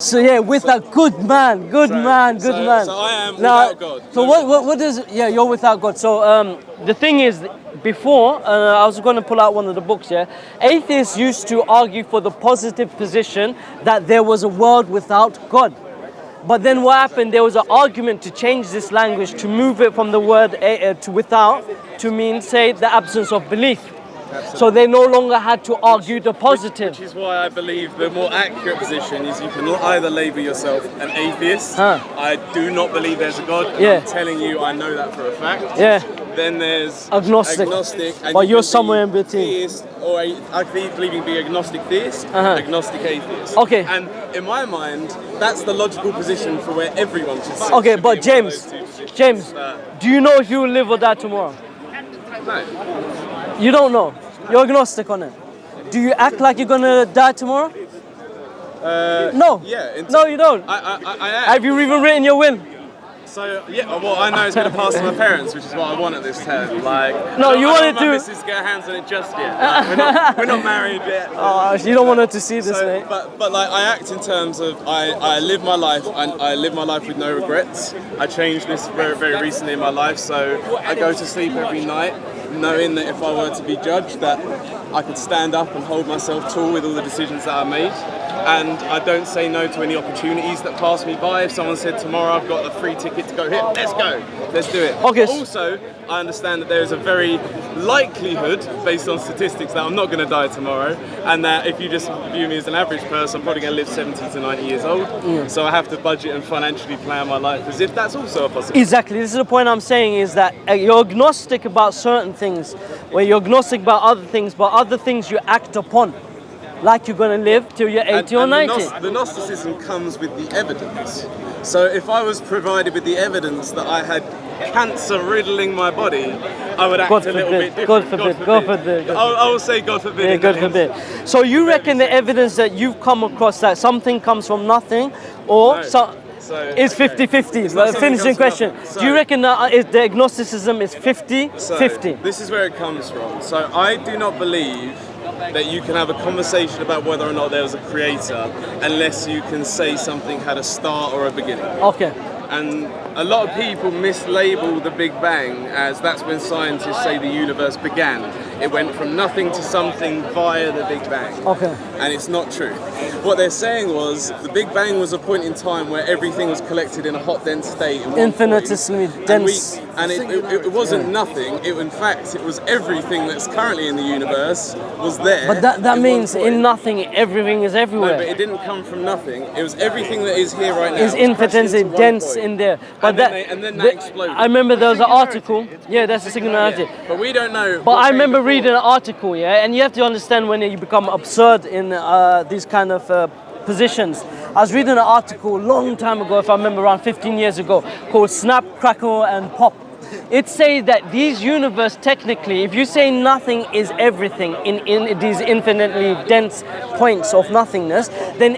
So yeah, with a good man. So I am without God. So what is? Yeah, you're without God. So the thing is, before I was going to pull out one of the books. Yeah, atheists used to argue for the positive position that there was a world without God. But then what happened? There was an argument to change this language to move it from the word to without to mean, say, the absence of belief. Absolutely. So they no longer had to argue the positive. Which is why I believe the more accurate position is you can either label yourself an atheist. I do not believe there's a God. I'm telling you, I know that for a fact. Yeah. Then there's agnostic. And but you're somewhere in between. Theist, or I believe you can be agnostic theist, agnostic atheist. Okay. And in my mind, that's the logical position for where everyone should sit. Okay, but James, do you know if you will live or die tomorrow? No. You don't know. You're agnostic on it. Do you act like you're gonna die tomorrow? No. Yeah. No, you don't. I Have you even written your will? So yeah, well I know it's going to pass to my parents, which is what I want at this time. Like, no, you want to do. My missus get her hands on it just yet. Like, we're not married yet. Oh, you don't want her to see this, mate. But like I act in terms of I live my life and I live my life with no regrets. I changed this very very recently in my life, so I go to sleep every night knowing that if I were to be judged, that I could stand up and hold myself tall with all the decisions that I made. And I don't say no to any opportunities that pass me by. If someone said tomorrow I've got a free ticket to go here, let's go, let's do it. Okay. But also, I understand that there is a very likelihood, based on statistics, that I'm not going to die tomorrow, and that if you just view me as an average person, I'm probably going to live 70 to 90 years old. So I have to budget and financially plan my life as if that's also a possibility. Exactly. This is the point I'm saying, is that you're agnostic about certain things, where you're agnostic about other things, but other things you act upon. Like you're going to live till you're 80 or 90. The Gnosticism comes with the evidence. So if I was provided with the evidence that I had cancer riddling my body, I would act a little bit different. God forbid. I will say God forbid. Yeah, God forbid. So you reckon the evidence that you've come across that something comes from nothing, or is 50-50? Finishing question. Do you reckon that the agnosticism is 50-50? This is where it comes from. So I do not believe that you can have a conversation about whether or not there was a creator unless you can say something had a start or a beginning. Okay. And a lot of people mislabel the Big Bang as that's when scientists say the universe began. It went from nothing to something via the Big Bang. Okay. And it's not true. What they're saying was the Big Bang was a point in time where everything was collected in a hot, dense state. Infinitesimally dense. And it wasn't nothing. In fact, it was everything that's currently in the universe was there. But that means in nothing, everything is everywhere. No, but it didn't come from nothing. It was everything that is here right now. It's infinitely dense in there. But and then that exploded. I remember there was an article. Yeah, that's a singularity. Yeah. But we don't know. But I remember reading an article, and you have to understand when you become absurd in these kind of positions. I was reading an article a long time ago, if I remember, around 15 years ago, called Snap, Crackle and Pop. It says that these universe, technically, if you say nothing is everything in these infinitely dense points of nothingness, then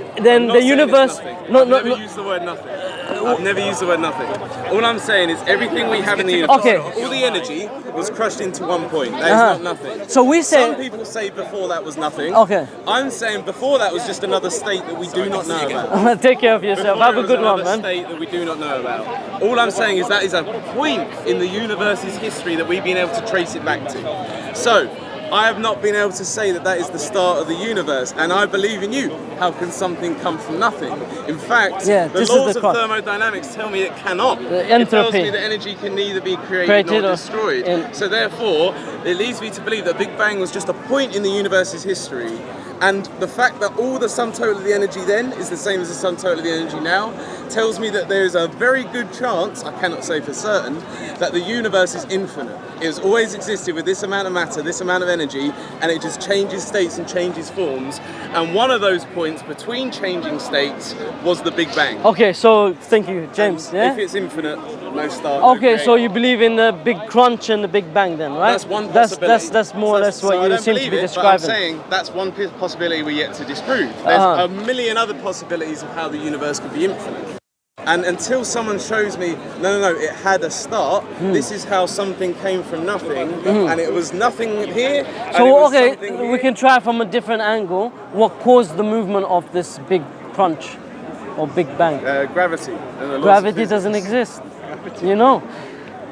the universe. I've never used the word nothing. I've never used the word nothing. All I'm saying is everything we have in the universe, all the energy was crushed into one point. That is not nothing. So we say. Some people say before that was nothing. Okay. I'm saying before that was just another state that we do not know about. Take care of yourself. Before Have a good one, man. State that we do not know about. All I'm saying is that is a point in the universe's history that we've been able to trace it back to. So, I have not been able to say that is the start of the universe, and I believe in you. How can something come from nothing? In fact, the laws of thermodynamics tell me it cannot. It tells me that energy can neither be created nor destroyed. So therefore, it leads me to believe that Big Bang was just a point in the universe's history. And the fact that all the sum total of the energy then is the same as the sum total of the energy now tells me that there is a very good chance, I cannot say for certain, that the universe is infinite. It has always existed with this amount of matter, this amount of energy, and it just changes states and changes forms. And one of those points between changing states was the Big Bang. Okay, so thank you, James. If it's infinite, no start. Okay, so you believe in the Big Crunch and the Big Bang then, right? That's one possibility. That's more or less what you seem to be describing. I'm saying that's one possibility we're yet to disprove. There's a million other possibilities of how the universe could be infinite. And until someone shows me, no, it had a start, this is how something came from nothing, and it was nothing here. So, okay, we can try from a different angle. What caused the movement of this Big Crunch? or Big Bang? Gravity. And the laws of Gravity physics. doesn't exist. You know,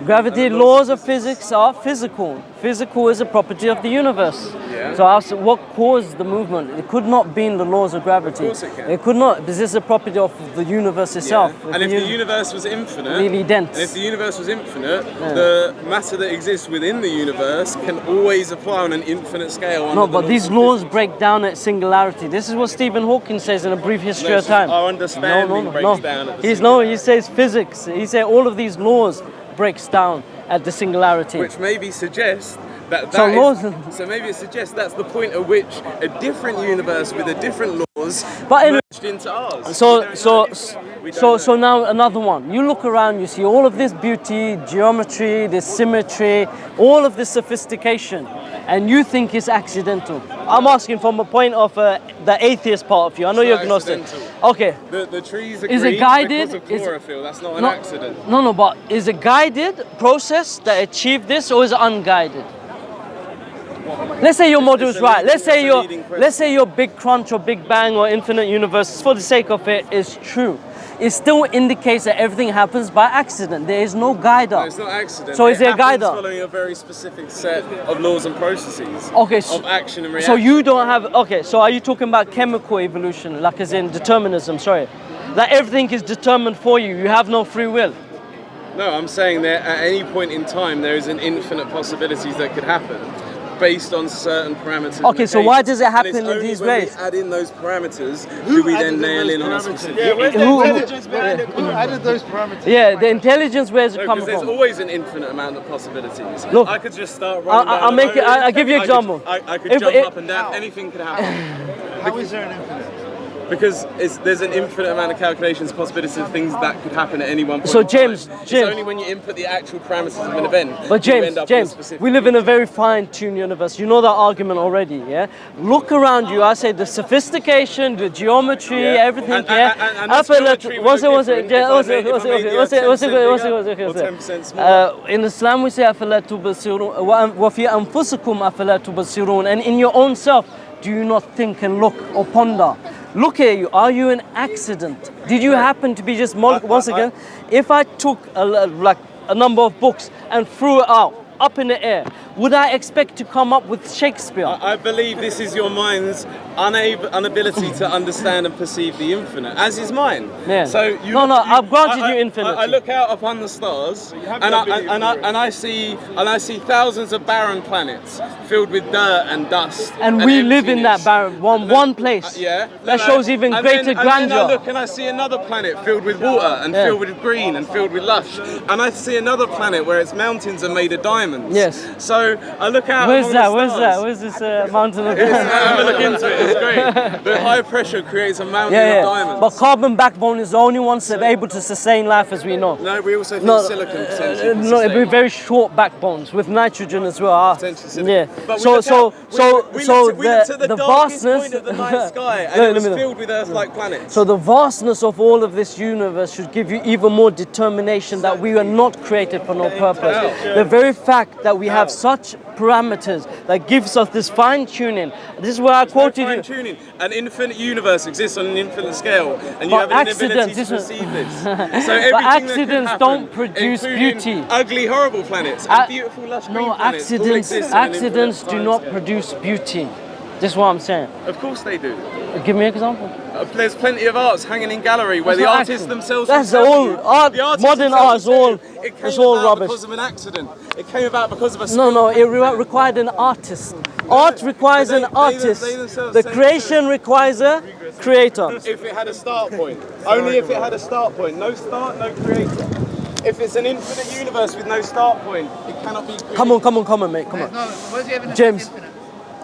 gravity laws of physics are physical. Physical is a property of the universe. Yeah. So I said, what caused the movement? It could not be in the laws of gravity. Of course it can. It could not. This is a property of the universe itself. Yeah. And if the universe was infinite, really dense. and if the universe was infinite, the matter that exists within the universe can always apply on an infinite scale. No, but these laws break down at singularity. This is what Stephen Hawking says in A Brief History of Time. Our understanding breaks down at the He says physics. He says all of these laws breaks down at the singularity. Which maybe suggests that so maybe it suggests that's the point at which a different universe with a different laws merged into ours. So now another one. You look around, you see all of this beauty, geometry, this symmetry, all of this sophistication, and you think it's accidental. I'm asking from a point of the atheist part of you. I know you're agnostic. Okay. The trees are is green it guided? because of chlorophyll. That's not an accident. No, but is it guided process that achieved this, or is it unguided? Let's say your model is right. Let's say your Big Crunch or Big Bang or infinite universe, for the sake of it, is true. It still indicates that everything happens by accident. There is no guider. No, it's not accident. So is there a guider? Following a very specific set of laws and processes. Okay, of action and reaction. So you don't have. Okay, so are you talking about chemical evolution, like as in determinism? Sorry, that everything is determined for you. You have no free will. No, I'm saying that at any point in time there is an infinite possibilities that could happen, based on certain parameters. Okay, so why does it happen in these ways? We add in those parameters, do we then nail in on a specific? Yeah, where's the intelligence behind it? Who added those parameters? Yeah, the intelligence, where's it coming from? Because there's always an infinite amount of possibilities. Look, I could just start running I'll give you an example. I could jump up and down, anything could happen. How is there an infinite? Because there's an infinite amount of calculations, possibilities of things that could happen at any one point. So James, it's only when you input the actual parameters of an event. But James, we live in a very fine-tuned universe. You know that argument already, yeah? Look around you. I say the sophistication, the geometry, everything. And in Islam we say أَفَلَا تُبْصِرُونَ وَفِي أَنفُسِكُمْ أَفَلَا تُبْصِرُونَ, and in your own self, do you not think and look or ponder? Look at you. Are you an accident? Did you happen to be just once again? If I took a number of books and threw it out up in the air, would I expect to come up with Shakespeare? I believe this is your mind's inability to understand and perceive the infinite, as is mine. Yeah. So I've granted you infinity. I look out upon the stars, and I see thousands of barren planets filled with dirt and dust. And we live in that barren one place. That shows even greater grandeur. And then I look and I see another planet filled with water and filled with green and filled with lush, and I see another planet where its mountains are made of diamonds. Yes. So I look out. Where's that? Where's this mountain of diamonds? Have a look into it. It's great. The high pressure creates a mountain of diamonds. But carbon backbone is the only one that's able to sustain life, as we know. No, we also think silicon potentially. No, it'd be very short backbones with nitrogen as well. Potentially silicon. Yeah. But So we looked at the darkest vastness point of the night sky, and it was filled with Earth-like planets. So the vastness of all of this universe should give you even more determination that we were not created for no purpose. The very fact that we have such parameters that gives us this fine-tuning. This is where I quoted you. Fine-tuning. An infinite universe exists on an infinite scale, and you have an inability to perceive this. So everything but accidents that can happen, don't produce beauty. Ugly, horrible planets and beautiful, lush green planets. Accidents do not produce beauty. This is what I'm saying. Of course they do. Give me an example. There's plenty of arts hanging in gallery where the artists themselves. That's all art. Modern art is all. It's all rubbish. Because of an accident. It came about because of a. No. It required an artist. Art requires an artist. The creation requires a creator. If it had a start point. Only if it had a start point. No start, no creator. If it's an infinite universe with no start point, it cannot be created. Come on, mate. Come on. James.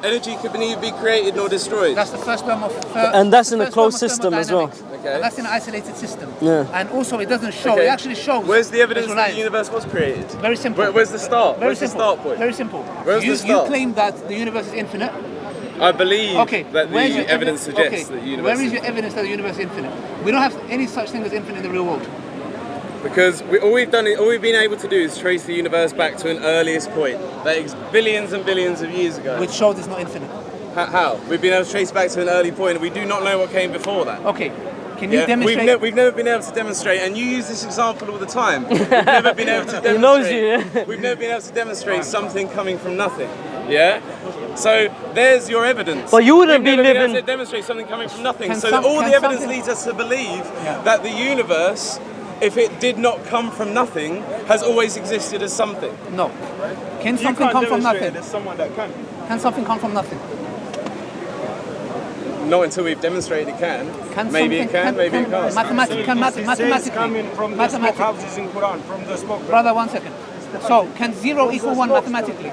Energy can neither be created nor destroyed. That's the first term of and that's in a closed system as well. Okay. And that's in an isolated system. Yeah. And also it doesn't show, it actually shows. Where's the evidence that the universe was created? Very simple. Where's the start? Very Where's simple. the start point? Very simple. Where's the start? You claim that the universe is infinite. I believe that the evidence suggests that the universe Where is your evidence that the universe is infinite? We don't have any such thing as infinite in the real world. Because all we've been able to do is trace the universe back to an earliest point, that is billions and billions of years ago. Which shows it's not infinite. How? We've been able to trace back to an early point, and we do not know what came before that. Okay, Can you demonstrate? We've never been able to demonstrate, and you use this example all the time. We've never been able to demonstrate. He knows you, yeah? We've never been able to demonstrate something coming from nothing. Yeah. So there's your evidence. But you wouldn't We've be never been living. able to demonstrate something coming from nothing. Can So some- all can the evidence something- leads us to believe that the universe, if it did not come from nothing, has always existed as something. No. Can something come from nothing? There's someone that can. Can something come from nothing? Not until we've demonstrated it can. Maybe it something- can, maybe it can't. Mathematically. coming from the smoke houses in Quran, from the smoke. Brother, 1 second. So, can 0 equal 1 mathematically?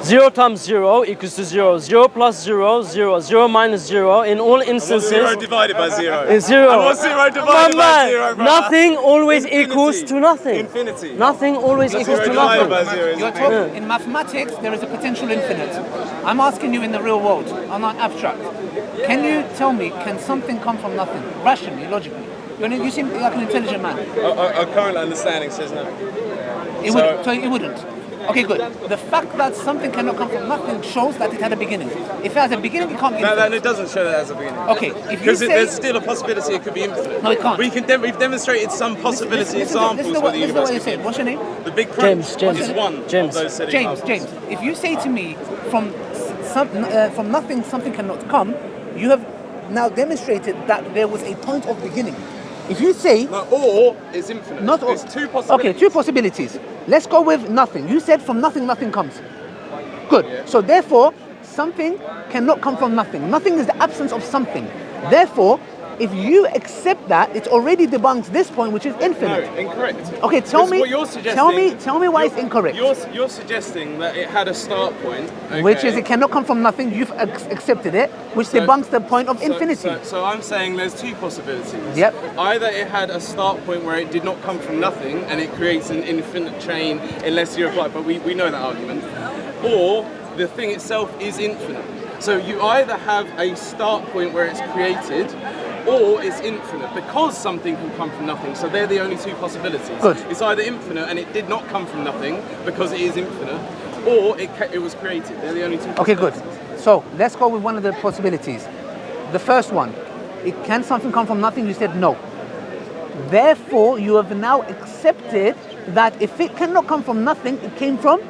0 times 0 equals to 0. 0 plus 0, 0. 0 minus 0. In all instances, 0 divided by 0. is 0. And what's 0 divided by 0, brother? Nothing always Infinity. equals to nothing. Infinity. Nothing always Zero equals to divided nothing. by 0 is You're infinity. talking, in mathematics, there is a potential infinite. I'm asking you in the real world, on an abstract. Can you tell me, can something come from nothing? Rationally, logically. You seem like an intelligent man. Our current understanding says no. So it wouldn't. Okay, good. The fact that something cannot come from nothing shows that it had a beginning. If it has a beginning, it can't be No, infinite. it doesn't show that as a beginning. Okay, if you Because say... there's still a possibility it could be infinite. No, it can't. We've demonstrated some possibility examples Listen to where what the you universe say. could be. What's your name? The big crunch James. is one James. of those said James. examples. If you say to me, from nothing, something cannot come, you have now demonstrated that there was a point of beginning. If you say... No, or it's infinite. Not all. It's two possibilities. Okay, two possibilities. Let's go with nothing. You said from nothing, nothing comes. Good. Yeah. So therefore, something cannot come from nothing. Nothing is the absence of something. Therefore, if you accept that, it already debunks this point, which is No, infinite. incorrect. Okay, tell Because me. what you're suggesting- Tell me why it's incorrect. You're suggesting that it had a start point, Which okay? is it cannot come from nothing. You've accepted it, which So- debunks the point of infinity. So I'm saying there's two possibilities. Yep. Either it had a start point where it did not come from nothing and it creates an infinite chain unless you apply, but we know that argument. Or the thing itself is infinite. So you either have a start point where it's created or it's infinite because something can come from nothing. So they're the only two possibilities. Good. It's either infinite and it did not come from nothing because it is infinite, or it was created. They're the only two Okay, good. possibilities. So let's go with one of the possibilities. The first one, can something come from nothing? You said no. Therefore, you have now accepted that if it cannot come from nothing, it came from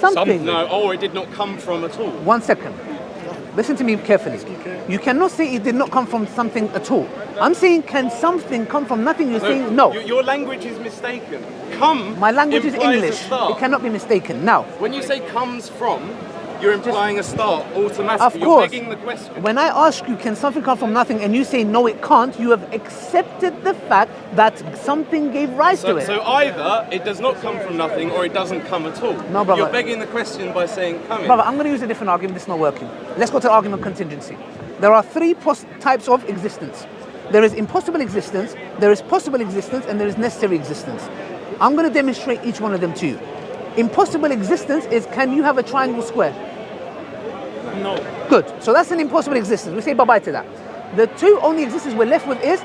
something. No, or it did not come from at all. 1 second. Listen to me carefully. You cannot say it did not come from something at all. I'm saying, can something come from nothing? You're saying no. Your language is mistaken. Come. My language is implies a English. start. It cannot be mistaken. Now, When you say comes from, you're implying a start automatically. of You're course, begging the question. when I ask you, can something come from nothing, and you say no, it can't, you have accepted the fact that something gave rise to So, it. so either it does not come from nothing or it doesn't come at all. No, brother. You're begging the question by saying coming. Brother, I'm going to use a different argument. This is not working. Let's go to the argument contingency. There are three types of existence. There is impossible existence, there is possible existence, and there is necessary existence. I'm going to demonstrate each one of them to you. Impossible existence is, can you have a triangle square? No. Good. So that's an impossible existence. We say bye-bye to that. The two only existence we're left with is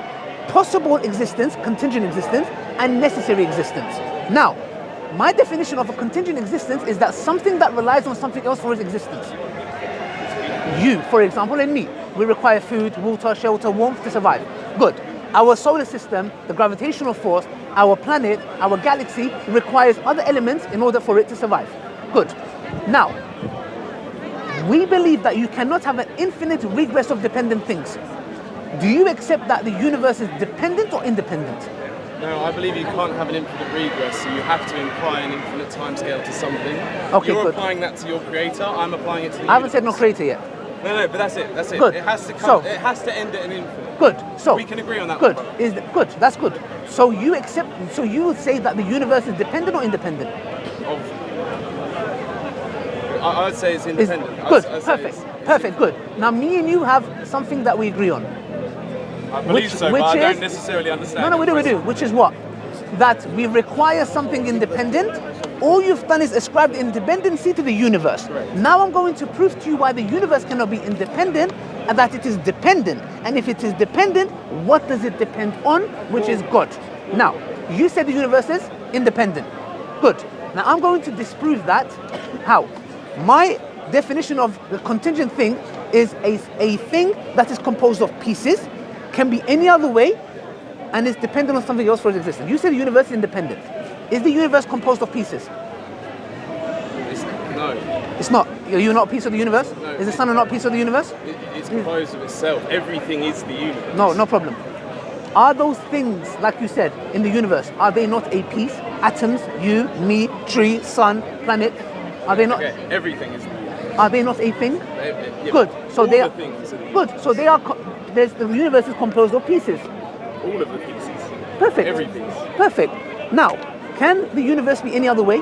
possible existence, contingent existence, and necessary existence. Now, my definition of a contingent existence is that something that relies on something else for its existence. You, for example, and me, we require food, water, shelter, warmth to survive. Good. Our solar system, the gravitational force, our planet, our galaxy requires other elements in order for it to survive. Good. Now, we believe that you cannot have an infinite regress of dependent things. Do you accept that the universe is dependent or independent? No, I believe you can't have an infinite regress, so you have to imply an infinite timescale to something. Okay, You're good. applying that to your creator, I'm applying it to the I haven't said no universe. creator yet. No, but that's it. That's it. Good. It has to come. So- it has to end at an infinite. Good. So We can agree on that Good. one. Good. That's good. So you accept. So you would say that the universe is dependent or independent? I would say it's Is independent. good. I'd say Perfect. it's- Perfect. Good. Now me and you have something that we agree on. I believe so, but I don't necessarily understand. No, we do. Which is what? That we require something independent. All you've done is ascribe independency to the universe. Now I'm going to prove to you why the universe cannot be independent and that it is dependent. And if it is dependent, what does it depend on? Which is God. Now, you said the universe is independent. Good. Now I'm going to disprove that. How? My definition of the contingent thing is a thing that is composed of pieces. can be any other way, and is dependent on something else for its existence. You said the universe is independent. Is the universe composed of pieces? No. It's not. Are you not a piece of the universe? No. Is the sun not a piece of the universe? It's composed of itself. Everything is the universe. No, no problem. Are those things, like you said, in the universe, are they not a piece? Atoms, you, me, tree, sun, planet, are they not? Okay, everything is the universe. Are they not a thing? Yeah, Good. So all they the are. things are the Good. So they are. The universe is composed of pieces. all of the pieces. Perfect. Everything. Perfect. Now, can the universe be any other way?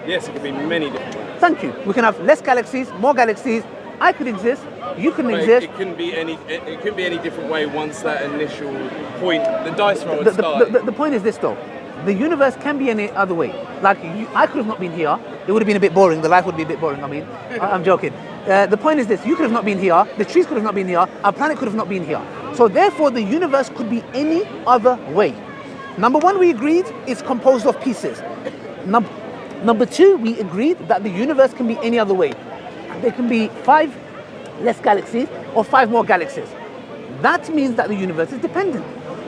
Yes, it could be many different ways. Thank you. We can have less galaxies, more galaxies. I could exist. You can But exist. it couldn't be any. It couldn't be any different way once that initial point, the dice roll had The, started. the point is this, though. The universe can be any other way. Like, I could have not been here. It would have been a bit boring. The life would be a bit boring. I mean, I'm joking. The point is this. You could have not been here. The trees could have not been here. Our planet could have not been here. So therefore, the universe could be any other way. Number one, we agreed it's composed of pieces. Number two, we agreed that the universe can be any other way. There can be 5 less galaxies or 5 more galaxies. That means that the universe is dependent.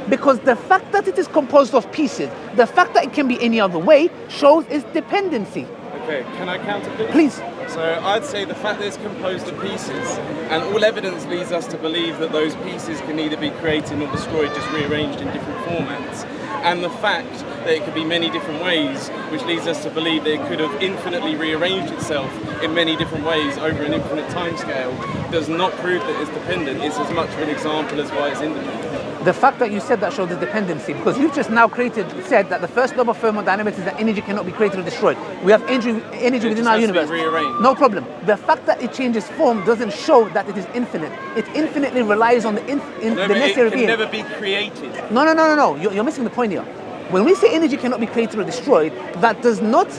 Because the fact that it is composed of pieces, the fact that it can be any other way, shows its dependency. Okay, can I counter this? Please. So I'd say the fact that it's composed of pieces, and all evidence leads us to believe that those pieces can either be created or destroyed, just rearranged in different formats. And the fact that it could be many different ways, which leads us to believe that it could have infinitely rearranged itself in many different ways over an infinite timescale, does not prove that it's dependent. It's as much of an example as why it's independent. The fact that you said that shows the dependency, because you've just now said that the first law of thermodynamics is that energy cannot be created or destroyed. We have energy within just our has to be universe. rearranged. No problem. The fact that it changes form doesn't show that it is infinite. It infinitely relies on the No, but necessary it can being. never be created. No. You're missing the point here. When we say energy cannot be created or destroyed, that does not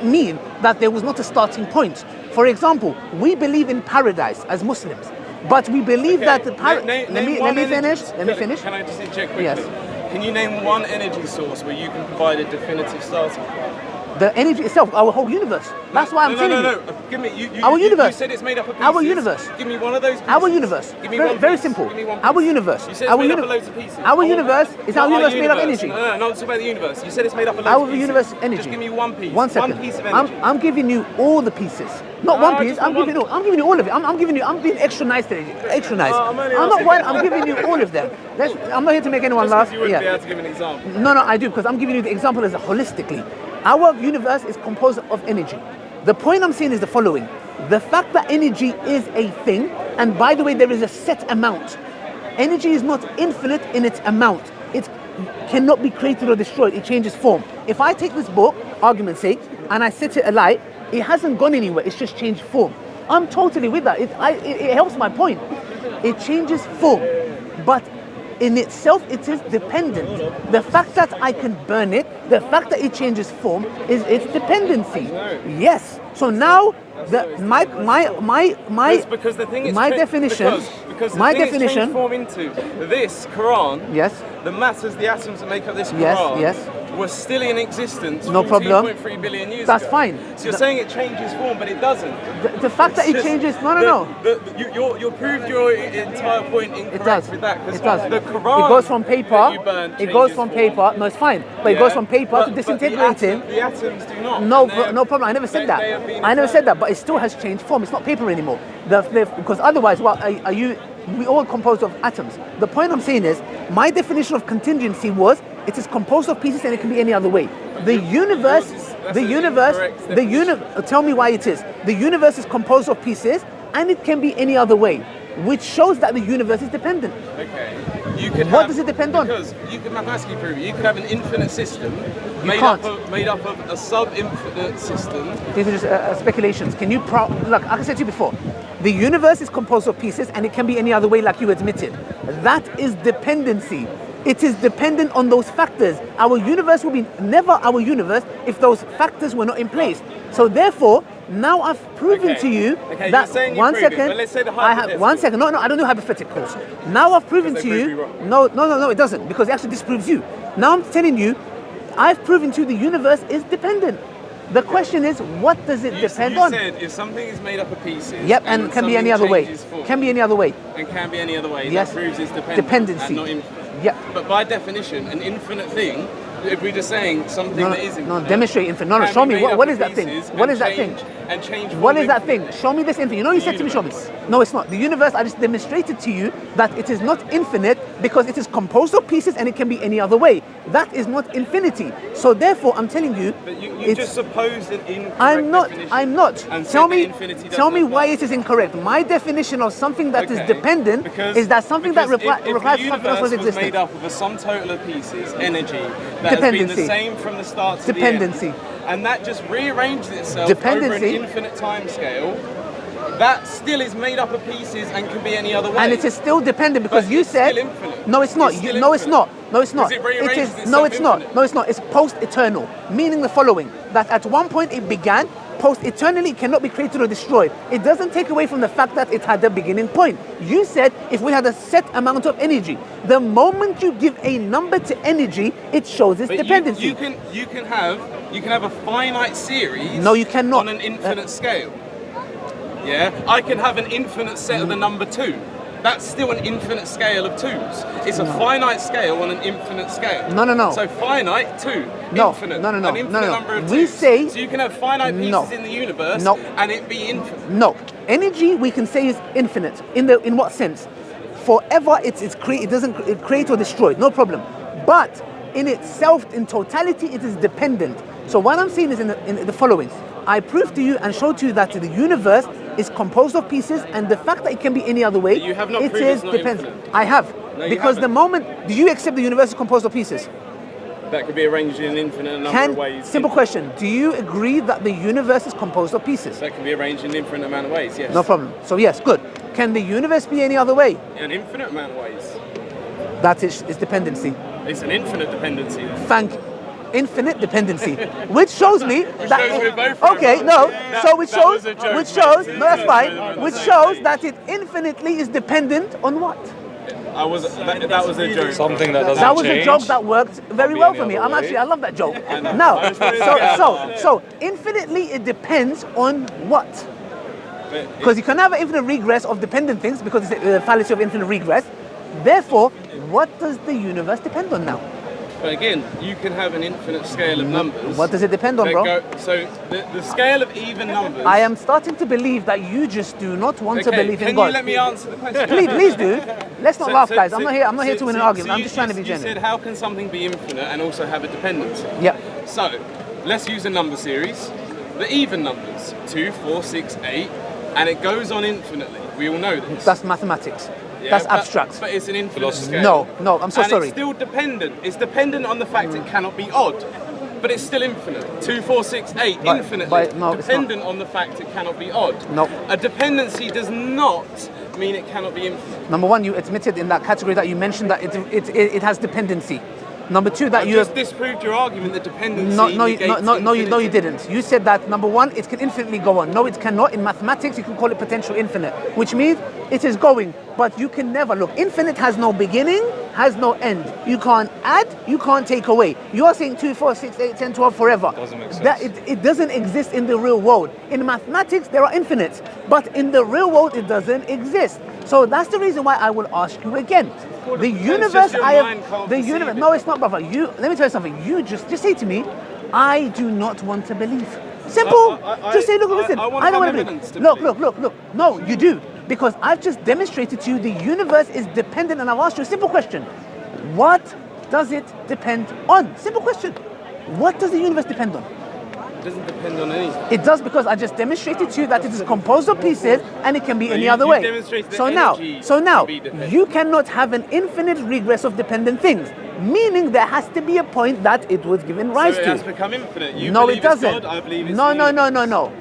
mean that there was not a starting point. For example, we believe in paradise as Muslims, but we believe that the let me finish. Can I just interject quickly? Yes. Can you name one energy source where you can provide a definitive starting point? The energy itself, our whole universe. That's why I'm telling you. No. Give me Our universe. You said it's made up of pieces. Our universe. Give me one of those pieces. Our universe. Give me Very piece. simple. Give me one piece. Our universe. You said it's made up of loads of pieces. Our universe is our Not universe made of energy. No, I'm talking about the universe. You said it's made up of loads Our of pieces. universe energy. Just give me one piece. One second. One piece of energy. I'm giving you all the pieces. Not No, one I piece. just I'm want giving you all of it. I'm being extra nice today. Extra nice. I'm only I'm not asking. one. I'm giving you all of them. I'm not here to make anyone Just laugh. because you wouldn't be able to give an example. No, I do, because I'm giving you the example as a holistically. Our universe is composed of energy. The point I'm saying is the following. The fact that energy is a thing, and by the way, there is a set amount. Energy is not infinite in its amount. It cannot be created or destroyed. It changes form. If I take this book, argument's sake, and I set it alight, it hasn't gone anywhere. It's just changed form. I'm totally with that. It helps my point. It changes form, but in itself, it is dependent. The fact that I can burn it, the fact that it changes form, is its dependency. Yes. So now, Because the thing my definition, because the my thing it's definition. transformed into this Quran. Yes. The matters, the atoms that make up this Yes, Quran, yes. were still in existence. No problem. 2.3 billion years That's ago. fine. So you're saying it changes form, but it doesn't. The fact that it changes. No. You proved your entire point incorrect It does. with that. 'cause It does. The Quran. It goes from paper. that you burned It goes changes from form. paper. No, it's fine. But it goes from paper to But disintegrating. The atoms do not. No, And they're- no problem. I never said they that. have been I never said that. But it still has changed form. It's not paper anymore. Because otherwise, what are you? We all composed of atoms. The point I'm saying is, my definition of contingency was it is composed of pieces and it can be any other way. The universe, tell me why it is. The universe is composed of pieces and it can be any other way, which shows that the universe is dependent. Okay. What does it depend on? Because you can mathematically prove it. You could have an infinite system made can't. up of a sub-infinite system. These are just speculations. Can you look? Like I said to you before, the universe is composed of pieces, and it can be any other way, like you admitted. That is dependency. It is dependent on those factors. Our universe will be never our universe if those factors were not in place. So therefore, now I've proven Okay. to you Okay, that you're saying you one proved it, second. but let's say the I have hypothetical. 1 second. No, I don't do hypotheticals. Now I've proven Because to they you. prove you wrong. No, it doesn't, because it actually disproves you. Now I'm telling you, I've proven to you the universe is dependent. The question is, what does it depend you on? said if something is made up of pieces. Yep, and can be any other way. Can be any other way. And can be any other way. Yes. That proves it's Dependency. and not infinite. Yep. But by definition, an infinite thing, if we're just saying something No, that is infinite. no, demonstrate infinite. No, can show be me. made up What of is that thing? pieces What and is that thing? change- And change. What form is that thing? infinite. Show me this infinite. You know you said to me, show me. No, it's not. The universe, I just demonstrated to you that it is not infinite because it is composed of pieces and it can be any other way. That is not infinity. So therefore, I'm telling you, But you it's, just supposed an incorrect I'm not. definition I'm not. and said Tell that me. infinity Tell me doesn't why apply. it is incorrect. My definition of something that is Okay, dependent because- is that something that because if requires the something else was universe was made existent. up of a sum total of pieces, energy, that has been Dependency. the same from the start to Dependency. the end, and that just rearranged itself Dependency. over an infinite time scale, that still is made up of pieces and can be any other way. And it is still dependent because But you it's said still infinite. no, it's not. It's still No, it's infinite. not. No, it's not. Because it rearranges is itself no, it's not. infinite. No, it's not. It's post-eternal, meaning the following: that at one point it began. Post-eternally, it cannot be created or destroyed. It doesn't take away from the fact that it had a beginning point. You said if we had a set amount of energy, the moment you give a number to energy, it shows its But dependency. you can have a finite series. No, you cannot. On an infinite scale. Yeah, I can have an infinite set of the number 2. That's still an infinite scale of 2s. It's a finite scale on an infinite scale. No, no, no. So finite 2, No, infinite. no, no, no, An infinite no, no. number of We 2s. say- so you can have finite pieces No. in the universe No. and it be infinite. No, energy we can say is infinite. In what sense? Forever, it doesn't create or destroy. No problem. But in itself, in totality, it is dependent. So what I'm saying is in the following: I proved to you and showed to you that the universe is composed of pieces, and the fact that it can be any other way, But you have not it proved is it's not dependent. infinite. I have, No, you because the haven't. moment do you accept the universe is composed of pieces? That could be arranged in an infinite number of ways. Simple question: do you agree that the universe is composed of pieces? That can be arranged in an infinite amount of ways, yes. No problem. So yes, good. Can the universe be any other way? An infinite amount of ways. That is dependency. It's an infinite dependency. Infinite dependency, which shows me that shows we're both right. okay, no. That- So which that shows, was a joke, which shows, mate. no, that's That was fine. a Which joke. shows that it infinitely is dependent on what? That was a joke. Something that doesn't That was change. a joke that worked very be well any for me. other way. I love that joke. know. Now, I was putting it together. so infinitely it depends on what? Because you can have an infinite regress of dependent things because it's the fallacy of infinite regress. Therefore, what does the universe depend on now? But again, you can have an infinite scale of numbers. What does it depend on, that bro? So the scale of even numbers. I am starting to believe that you just do not want to Okay, believe in can God. you let me answer the question? Please do. Let's not laugh, guys. I'm not here to win an argument. I'm you- just trying to be You genuine. said how can something be infinite and also have a dependency? Yeah. So let's use a number series. The even numbers 2, 4, 6, 8, and it goes on infinitely. We all know this. That's mathematics. Yeah, That's but- abstract. But it's an infinite scale. No, I'm so and sorry. It's still dependent. It's dependent on the fact it cannot be odd. But it's still infinite. 2, 4, 6, 8, But- infinitely. but no, it's dependent on the fact it cannot be odd. No. A dependency does not mean it cannot be infinite. Number one, you admitted in that category that you mentioned that it has dependency. Number two, that I've you just disproved your argument that dependency no, you negates didn't. You said that number one, it can infinitely go on. No, it cannot. In mathematics, you can call it potential infinite, which means it is going, but you can never look. Infinite has no beginning, has no end. You can't add, you can't take away. You are saying 2, 4, 6, 8, 10, 12 forever. Doesn't make sense. That it doesn't exist in the real world. In mathematics, there are infinites, but in the real world, it doesn't exist. So that's the reason why I will ask you again. The universe, just your I mind have can't the perceive universe. it. No, it's not, brother. Let me tell you something. You just say to me, I do not want to believe. Simple. Just say, look, listen. I want I don't some want to evidence to believe. believe. Look. No, you do, because I've just demonstrated to you the universe is dependent, and I've asked you a simple question: what does it depend on? Simple question. What does the universe depend on? It doesn't depend on anything. It does, because I just demonstrated to you that it is composed of pieces and it can be any you- other you way. demonstrated that So now, energy can be dependent. you cannot have an infinite regress of dependent things, meaning there has to be a point that it was given rise So it to. has become infinite. You No, believe it doesn't. It's God, I believe it's No. the universe. No.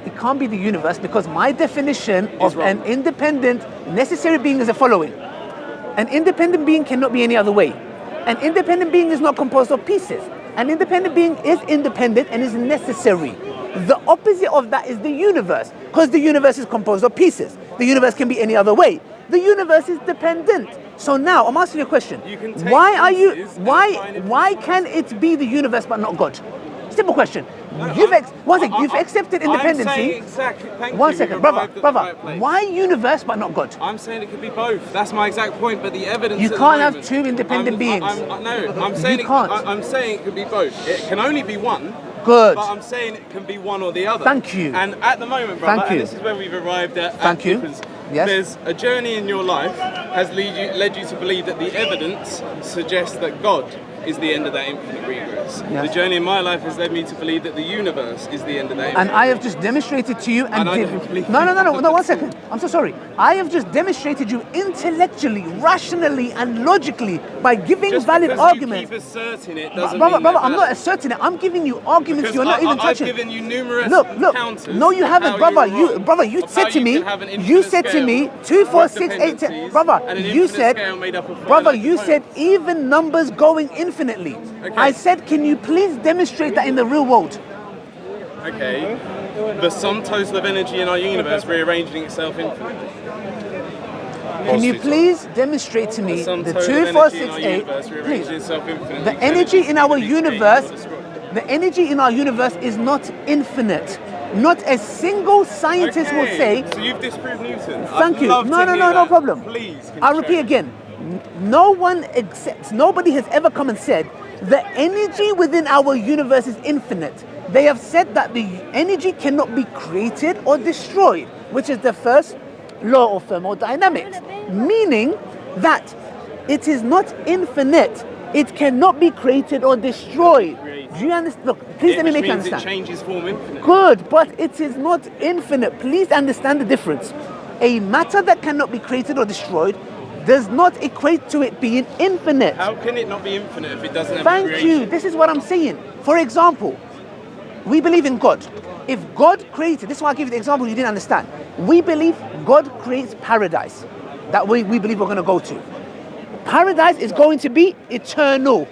It can't be the universe, because my definition of wrong. an independent necessary being is the following. An independent being cannot be any other way. An independent being is not composed of pieces. An independent being is independent and is necessary. The opposite of that is the universe, because the universe is composed of pieces. The universe can be any other way. The universe is dependent. So now I'm asking you a question. You can take Why are you pieces and why find it why can it be the universe but not God? simple question. You've accepted independency. I'm saying exactly. Thank you. One second, We've brother, arrived at the brother. right place. Why universe but not God? I'm saying it could be both. That's my exact point. But the evidence. You at the can't have moment- two independent beings. I'm saying You can't. I'm saying it could be both. It can only be one. Good. But I'm saying it can be one or the other. Thank you. And at the moment, brother, Thank you. and this is where we've arrived at. Thank you. difference. Yes. There's a journey in your life has led you to believe that the evidence suggests that God is the end of that infinite regress. Yes. The journey in my life has led me to believe that the universe is the end of that. And I have just demonstrated to you And I and don't believe no, you. 1 second. I'm so sorry. I have just demonstrated you intellectually, rationally, and logically by giving Just valid because arguments. you keep asserting it doesn't Brother, mean brother, they're I'm not valid. asserting it. I'm giving you arguments Because you're not even touching. I've given you numerous Look, counters. no, you haven't, how brother. you were wrong Brother, you of said how to you me, can have an you infinite said to scale me, 2, 4, with 6, 8, 10. dependencies Brother, and an you infinite said, scale made up of brother, finite you said components. even numbers going infinitely. Okay. I said, can you please demonstrate that in the real world? Okay, the sum total of energy in our universe rearranging itself infinitely. Can you please demonstrate to me sum the total 2, of 4, energy in 6, our 8, universe rearranging please. itself infinitely. The energy in our universe, the energy in our universe is not infinite. Not a single scientist will say. So you've disproved Newton. Thank I'd you. love No, to no, hear no, no that. problem. Please. can you I'll show repeat me? again. No one accepts, nobody has ever come and said the energy within our universe is infinite. They have said that the energy cannot be created or destroyed, which is the first law of thermodynamics, meaning that it is not infinite. It cannot be created or destroyed. Do you understand? Look, please let me make you Which means understand. it changes form infinitely. Good, but it is not infinite. Please understand the difference. A matter that cannot be created or destroyed does not equate to it being infinite. How can it not be infinite if it doesn't have Thank creation? you. This is what I'm saying. For example, we believe in God. If God created, this is why I give you the example you didn't understand. We believe God creates paradise that we believe we're going to go to. Paradise is going to be eternal.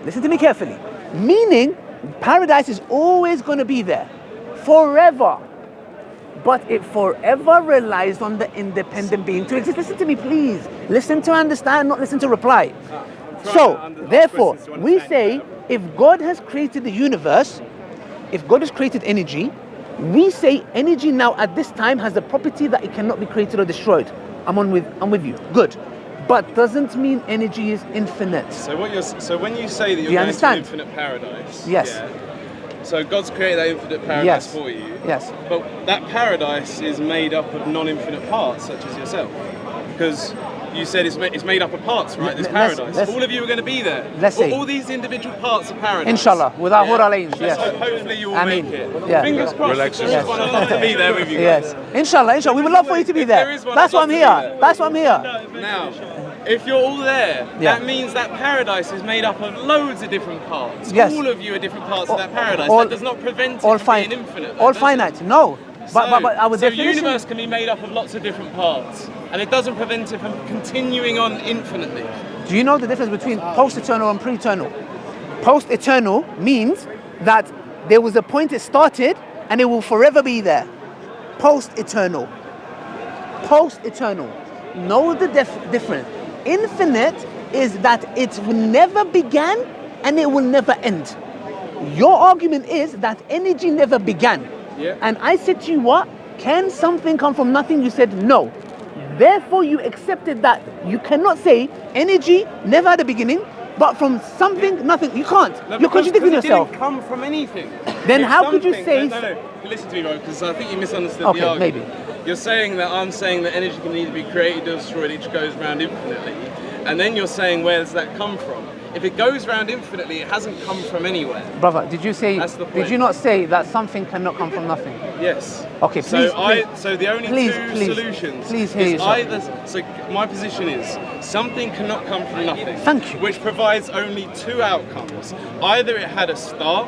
Listen to me carefully. Meaning, paradise is always going to be there, forever. But it forever relies on the independent being to exist. Listen to me, please. Listen to understand, not listen to reply. So, therefore, we say if God has created the universe, if God has created energy, we say energy now at this time has the property that it cannot be created or destroyed. I'm with you. Good. But doesn't mean energy is infinite. So when you say that you're you going understand? to an infinite paradise, Yes. yeah, so God's created that infinite paradise Yes. for you. Yes. But that paradise is made up of non-infinite parts, such as yourself, because you said it's made up of parts, right? This paradise. All of you are going to be there. Let's see. All these individual parts of paradise. Inshallah, without Hur alayhim, Let's yes. hope hopefully you will I mean, make it. yeah. Fingers crossed. Relax There's yourself. one. I'd love to be there with you. Yes. Inshallah, inshallah. We would love for you to be If there. there is one, That's I'd why I'm love to here. be there. That's why I'm here. Now, if you're all there, Yeah. that means that paradise is made up of loads of different parts. Yes. All of you are different parts of that paradise. all- That does not prevent it All from fine. being infinite. All does it? finite. No. But our So definition. universe can be made up of lots of different parts, and it doesn't prevent it from continuing on infinitely. Do you know the difference between post-eternal and pre-eternal? Post-eternal means that there was a point it started and it will forever be there. Post-eternal. Post-eternal. Know the difference. Infinite is that it never began and it will never end. Your argument is that energy never began. Yeah. And I said to you, what? Can something come from nothing? You said no. Therefore, you accepted that you cannot say energy never had a beginning, but from something, nothing. You can't. No, You're contradicting because yourself. It didn't come from anything. Then It's how could you something- say- No. Listen to me, bro, because I think you misunderstood Okay, the argument. maybe. You're saying that I'm saying that energy can either be created or destroyed, it goes round infinitely. And then you're saying, where does that come from? If it goes round infinitely, it hasn't come from anywhere. Brother, did you say? That's the Did point. you not say that something cannot come from nothing? Yes. Okay, please, So the only please, two please, solutions please hear is yourself. either. So my position is something cannot come from nothing. Thank you. Which provides only two outcomes. Either it had a start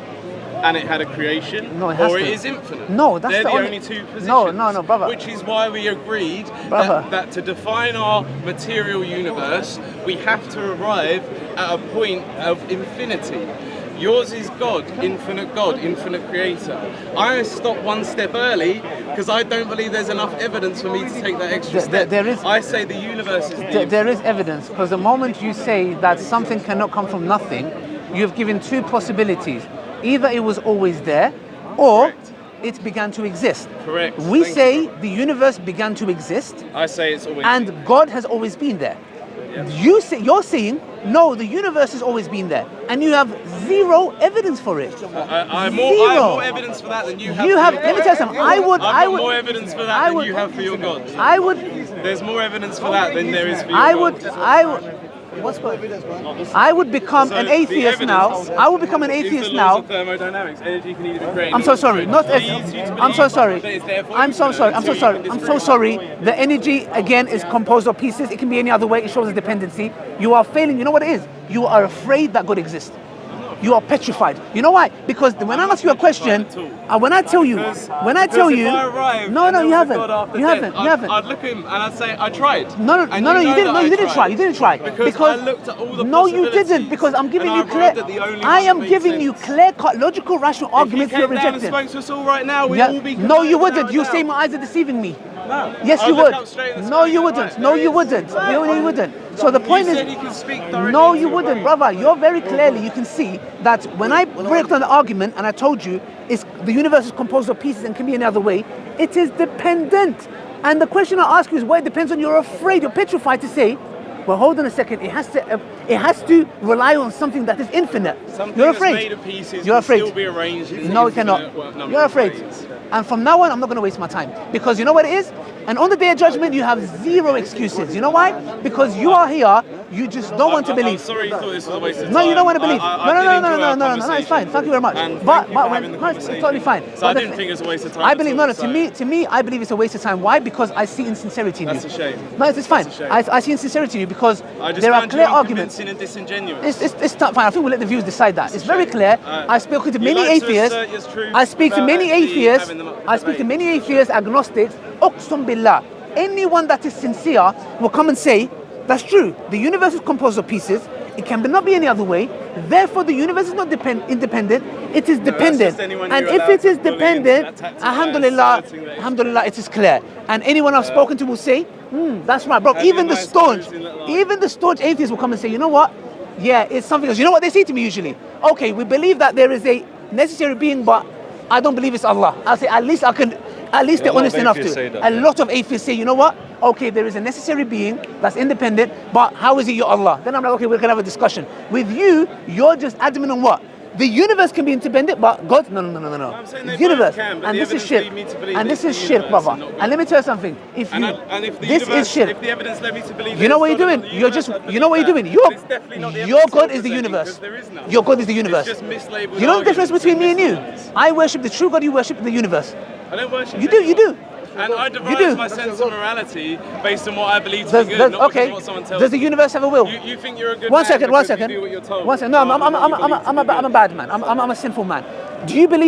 and it had a creation, No, it has or to. it is infinite. No, that's They're the the only- only two positions. No, brother. Which is why we agreed Brother. that to define our material universe, we have to arrive at a point of infinity. Yours is God, infinite creator. I stopped one step early because I don't believe there's enough evidence for me to take that extra step. there is- I say the universe is There is evidence, because the moment you say that something cannot come from nothing, you've given two possibilities. Either it was always there, or Correct. it began to exist. Correct. We Thank say you, bro. the universe began to exist, I say it's always. and God has always been there. You're saying no, the universe has always been there, and you have zero evidence for it. I have more evidence for that than you have. You for have. your Let me God. tell you something. I've got would. more evidence for that I than would- you have for your God. I would. There's more evidence for that than there is for your I God. would. What's going? I would become So an the atheist now. evidence I would become an is atheist the laws now. of thermodynamics. Energy can either be created. I'm so or sorry. destroyed. Not as. Leads you to I'm so believe sorry. that it's there for I'm you so sorry. I'm so until you sorry. can I'm destroy so it. sorry. The energy again is composed of pieces. It can be any other way. It shows a dependency. You are failing. You know what it is? You are afraid that God exists. You are petrified. You know why? Because when I ask you a question, when I tell you, Because if I arrived no, and no, there you was a haven't. God after You death, haven't. You haven't. I'd look at him and I'd say, I tried. No, And no, you know didn't. that No, I you didn't tried. try. You didn't try. Because I looked at all the no, you possibilities, didn't. Because I'm giving and you I clear. arrived at the only I one that am made giving you sense. clear-cut, logical, rational arguments If you're you came down and rejecting. spoke to us all right now, we'd Yeah. all be No, you converted wouldn't. without You a say doubt. my eyes are deceiving me. No. Yes, I'd you look would. up straight at the No, sky you and go, wouldn't. right, No, there you is. wouldn't. No, you wouldn't. So the point You is, said you can speak directly no, into you your wouldn't, brain. brother. You're very clearly. You can see that when I break down the argument and I told you it's the universe is composed of pieces and can be any other way, it is dependent. And the question I ask you is why it depends on. You're afraid. You're petrified to say, well, hold on a second. It has to rely on something that is infinite. Something You're that's afraid. made of pieces You're can afraid. still be arranged in No, an it cannot. infinite number You're of afraid. ways. And from now on, I'm not going to waste my time. Because you know what it is? And on the day of judgment, you have zero excuses. You know why? Because you are here, you just don't want to I'm believe. sorry you thought this was a waste of time. No, you don't want to believe. I No, did enjoy our no, it's conversation. fine. Thank you very much. And thank you for having the no, it's conversation. totally fine. So But I the didn't thi- think it was a waste of time I at believe, all, no, no, so- to me, I believe it's a waste of time. Why? Because I see insincerity in you. That's a shame. No, it's fine. That's a shame. I see insincerity in you because I just there are found clear you arguments. unconvincing and disingenuous. It's not fine. I think we'll let the viewers decide that. It's very clear. I speak to you many like to atheists. assert your truth I speak to without many actually atheists. having them up for I speak to debate. many atheists, agnostics. Uqsum billah. Anyone that is sincere will come and say, that's true. The universe is composed of pieces. It can not be any other way. Therefore, the universe is not independent. It is dependent. just anyone And you're if allowed it to is bully into dependent, that tactic alhamdulillah, by asserting that it's alhamdulillah, it is clear. And anyone I've spoken to will say, that's right, bro. Have your Even the nice staunch, closing little line. even the staunch atheists will come and say, you know what? Yeah, it's something else. You know what they say to me usually? Okay, we believe that there is a necessary being, but I don't believe it's Allah. I'll say, at least they're honest enough atheists to. say that, A yeah. lot of atheists say, you know what? Okay, there is a necessary being that's independent, but how is it your Allah? Then I'm like, okay, we're gonna have a discussion. With you, you're just adamant on what? The universe can be independent, but God, no. I'm saying they The universe, both can, but and the this is evidence shirk, lead me to believe and it's this is the shirk, universe brother. and not God. And let me tell you something. If you, And if the this universe, is shirk. if the evidence led me to believe You know what that you're it's God doing? or the You're universe, just, I'd you know what believe you're doing? that. But it's definitely not the Your evidence God you're is the presenting, universe. because there is none. Your God is the universe. It's just mislabeled You know the difference arguments between me and you? misnomers. I worship the true God, you worship the universe. I don't worship You do, you anyone. do. And I do. devise my sense of morality based on what I believe to Does, be good, does, not because okay, of what someone tells does the me. universe have a will? You think you're a good One man second, because you do what you're told. One second. No, rather than what you believe to I'm be a bad man. I'm a sinful man. Do you believe